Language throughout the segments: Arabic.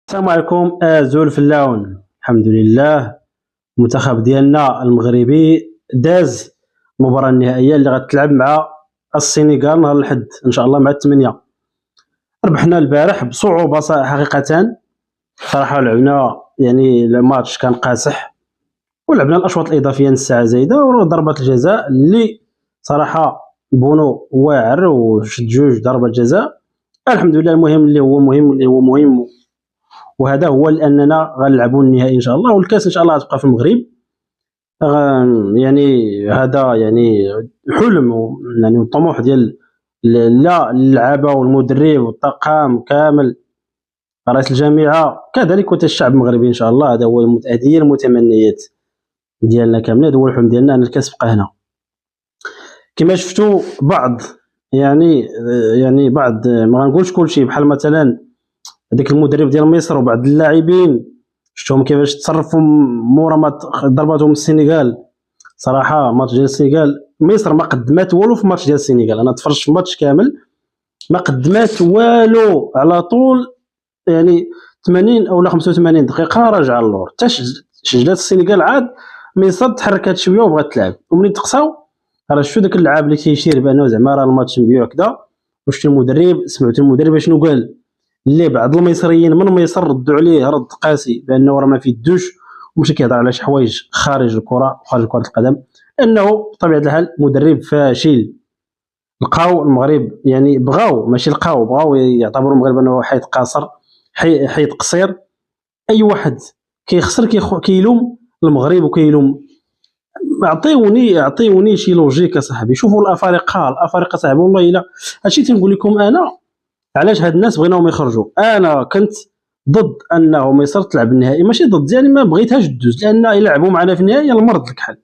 السلام عليكم زول في اللون. الحمد لله المنتخب ديالنا المغربي داز المباراة النهائية اللي غتلعب مع السنغال نهار الأحد إن شاء الله مع الثمانية. ربحنا البارح بصعوبة حقيقة، صراحة لعبنا يعني الماتش كان قاسح، ولعبنا الأشواط الإضافية نص ساعة زايدة وضربة الجزاء اللي صراحة بونو واعر وشد جوج ضربة جزاء. الحمد لله. المهم اللي هو مهم وهذا هو لاننا غنلعبوا النهائي ان شاء الله، والكاس ان شاء الله غتبقى في المغرب. يعني هذا يعني حلم يعني الطموح ديال لا اللعابه والمدرب والطاقم كامل، رئيس الجامعه كذلك الشعب المغربي ان شاء الله. هذا هو هذه المتمنيات ديالنا كاملين، هذا هو الحلم ديالنا ان الكاس يبقى هنا. كما شفتوا بعض يعني بعض ما غنقولش كلشي، بحال مثلا هذاك المدرب ديال مصر وبعض اللاعبين شفتهم كيفاش تصرفوا مورا ما ضرباتهم السنغال. صراحه ماتش ديال السنغال مصر ما قدمات والو في ماتش ديال السنغال، انا تفرجت في الماتش كامل ما قدمات والو، على طول يعني 80 او 85 دقيقه راجعه اللور. حتى شجلات السنغال عاد مصر تحركات شويه وبغات تلعب، ومنين تقصاو راه شفتوا داك اللاعب اللي كيشير بانه زعما راه الماتش مبيوع كذا. وشفتوا المدرب، سمعتوا المدرب شنو قال؟ اللي بعض المصريين من مصر ردوا عليه رد قاسي بانه راه ما في الدوش ومشى كيهضر على شي حوايج خارج الكره وخارج كره القدم، لانه بطبيعه الحال مدرب فاشل. لقاو المغرب يعني بغاو يعتبروا المغرب انه حيط قاصر، حيط قصير. اي واحد كيخسر كيلوم المغرب وكيلوم. اعطيوني شي لوجيك صاحبي. شوفوا الافارقه صاحبي، والله الا هادشي تنقول لكم انا. علاش هاد الناس بغيناهم يخرجوا؟ انا كنت ضد انه مصر تلعب النهائي، ماشي ضد يعني ما بغيتهاش تدوز، لان يلعبوا معنا في النهائي المرض الكحل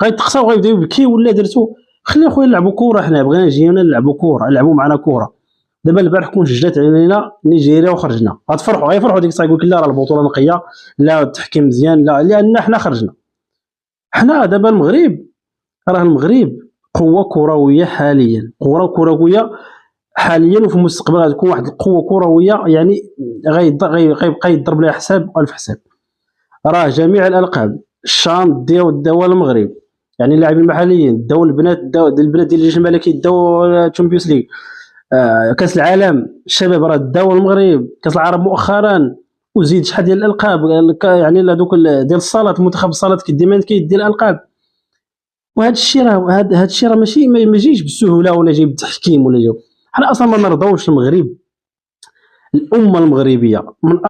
غيتقصاو غيبداو يبكيو ولا درتو. خلينا خويا نلعبوا كره، حنا بغينا نجيونا نلعبوا كره، لعبوا معنا كره. دابا البارح كون سجلت علينا نيجيريا وخرجنا غيفرحوا ديك الساعه، يقول لك لا راه البطوله نقيه، لا التحكيم مزيان، لا لان حنا خرجنا. حنا دابا المغرب قوه كرويه حاليا، حاليا وفي المستقبل غتكون واحد القوه كرويه يعني غيبقى يضرب لها حساب الف حساب. راه جميع الالقاب الشان داو المغرب، يعني اللاعبين المحليين داو البنات ديال الجيش الملكي داو تشامبيونز ليغ، كاس العالم الشباب راه داو المغرب، كاس العرب مؤخرا، وزيد شحال ديال الالقاب يعني هذوك ديال الصالات، منتخب الصالات ديما كيدي الالقاب. وهذا الشيء راه ماشي ما يجيش بالسهوله ولا جاي بالتحكيم ولا جاو. حنا اصلا ما نرضاوش المغرب، الامه المغربيه من